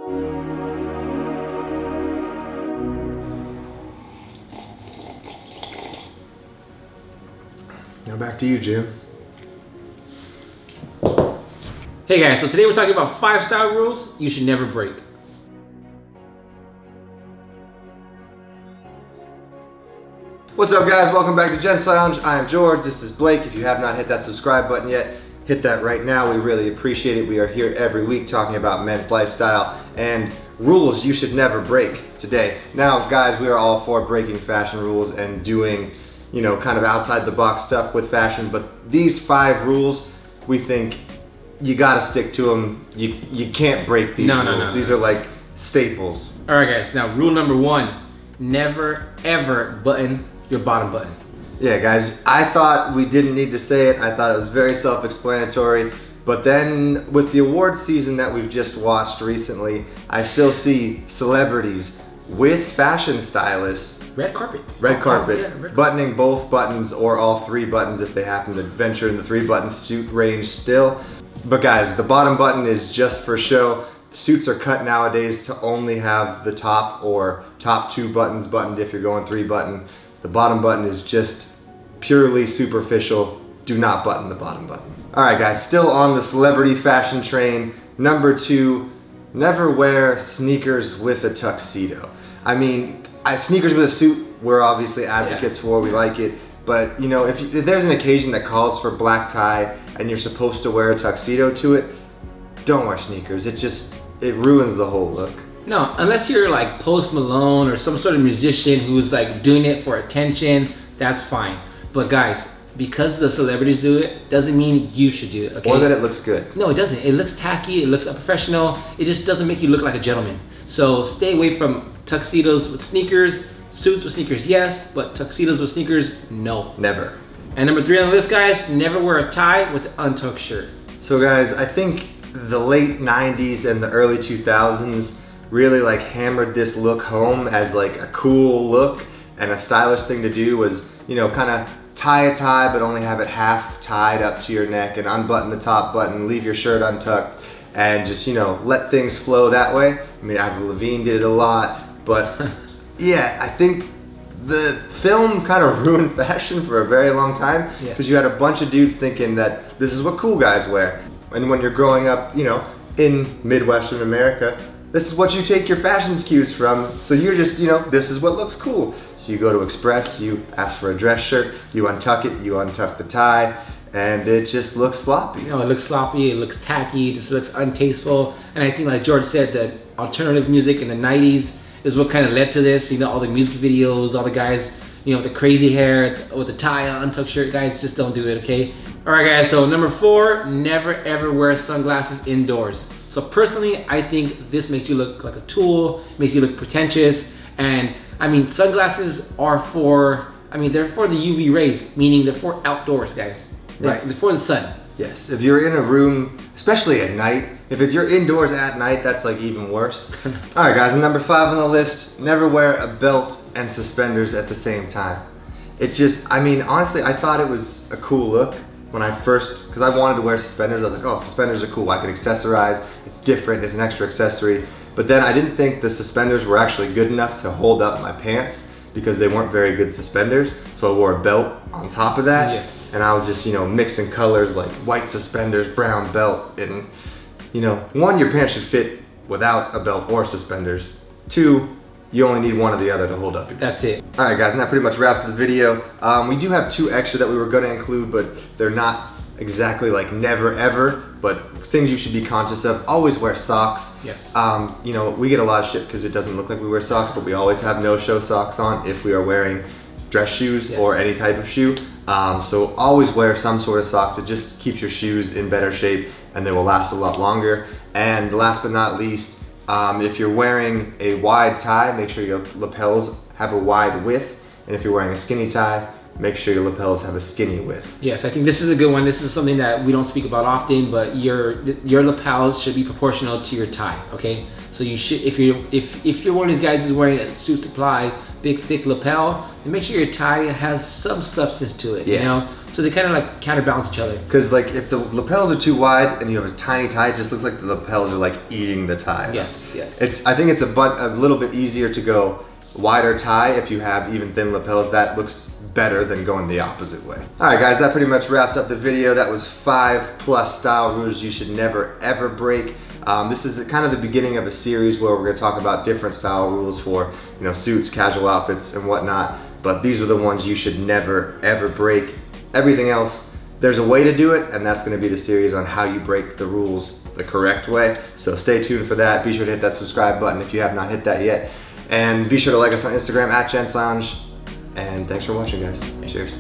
Now back to you, Jim. Hey guys, so today we're talking about 5 style rules you should never break. What's up, guys? Welcome back to Gent Lounge. I am George. This is Blake. If you have not hit that subscribe button yet, hit that right now. We really appreciate it. We are here every week talking about men's lifestyle and rules you should never break today. Now, guys, we are all for breaking fashion rules and doing, you know, kind of outside the box stuff with fashion, but these 5 rules, we think you gotta stick to them. You can't break these rules. No. These are like staples. All right guys, now rule number 1, never ever button your bottom button. Yeah, guys, I thought we didn't need to say it. I thought it was very self-explanatory. But then with the award season that we've just watched recently, I still see celebrities with fashion stylists. Red carpet, Buttoning both buttons or all 3 buttons if they happen to venture in the 3-button suit range still. But guys, the bottom button is just for show. Suits are cut nowadays to only have the top or top 2 buttons buttoned if you're going 3-button. The bottom button is just purely superficial. Do not button the bottom button. All right, guys, still on the celebrity fashion train. Number 2, never wear sneakers with a tuxedo. I mean, sneakers with a suit, we're obviously advocates for, we like it. But you know, if there's an occasion that calls for black tie and you're supposed to wear a tuxedo to it, don't wear sneakers. It ruins the whole look. No, unless you're like Post Malone or some sort of musician who's like doing it for attention, that's fine. But guys, because the celebrities do it, doesn't mean you should do it, okay? Or that it looks good. No, it doesn't. It looks tacky, it looks unprofessional, it just doesn't make you look like a gentleman. So stay away from tuxedos with sneakers. Suits with sneakers, yes, but tuxedos with sneakers, no. Never. And number 3 on the list, guys, never wear a tie with an untucked shirt. So guys, I think the late 90s and the early 2000s really like hammered this look home as like a cool look, and a stylish thing to do was, you know, kind of tie a tie but only have it half tied up to your neck and unbutton the top button, leave your shirt untucked, and just, you know, let things flow that way. I mean, Avril Lavigne did it a lot, but yeah, I think the film kind of ruined fashion for a very long time because you had a bunch of dudes thinking that this is what cool guys wear. And when you're growing up, you know, in Midwestern America, this is what you take your fashion cues from. So you're just, you know, this is what looks cool. So you go to Express, you ask for a dress shirt, you untuck it, you untuck the tie, and it just looks sloppy. You know, it looks sloppy, it looks tacky, it just looks untasteful. And I think like George said, that alternative music in the 90s is what kind of led to this. You know, all the music videos, all the guys, you know, with the crazy hair, with the tie on, untucked shirt, guys, just don't do it, okay? All right, guys, so number 4, never ever wear sunglasses indoors. So personally, I think this makes you look like a tool, makes you look pretentious. And I mean, sunglasses are for, I mean, they're for the UV rays, meaning they're for outdoors, guys. Right. They're for the sun. Yes, if you're in a room, especially at night, if you're indoors at night, that's like even worse. All right, guys, and number 5 on the list, never wear a belt and suspenders at the same time. It just, I mean, honestly, I thought it was a cool look when I first, because I wanted to wear suspenders. I was like, oh, suspenders are cool. I could accessorize. It's different. It's an extra accessory. But then I didn't think the suspenders were actually good enough to hold up my pants because they weren't very good suspenders. So I wore a belt on top of that. Yes. And I was just, you know, mixing colors like white suspenders, brown belt. And, you know, 1, your pants should fit without a belt or suspenders. 2, you only need one or the other to hold up your pants. That's it. All right, guys, and that pretty much wraps the video. We do have 2 extra that we were gonna include, but they're not exactly like never ever, but things you should be conscious of. Always wear socks. Yes. You know, we get a lot of shit because it doesn't look like we wear socks, but we always have no-show socks on if we are wearing dress shoes or any type of shoe. So always wear some sort of socks. It just keeps your shoes in better shape and they will last a lot longer. And last but not least, if you're wearing a wide tie, make sure your lapels have a wide width. And if you're wearing a skinny tie, make sure your lapels have a skinny width. Yes, I think this is a good one. This is something that we don't speak about often, but your lapels should be proportional to your tie. Okay, so you should, if you're one of these guys who's wearing a Suit Supply big thick lapel, then make sure your tie has some substance to it. Yeah. You know, so they kind of like counterbalance each other. Because like if the lapels are too wide and you have a tiny tie, it just looks like the lapels are like eating the tie. Yes, yes. I think it's a little bit easier to go wider tie if you have even thin lapels. That looks better than going the opposite way. All right, guys, that pretty much wraps up the video. That was 5+ style rules you should never ever break. This is kind of the beginning of a series where we're going to talk about different style rules for, you know, suits, casual outfits, and whatnot. But these are the ones you should never ever break. Everything else, there's a way to do it, and that's going to be the series on how you break the rules the correct way. So stay tuned for that. Be sure to hit that subscribe button if you have not hit that yet. And be sure to like us on Instagram @Gents Lounge. And thanks for watching, guys. Cheers.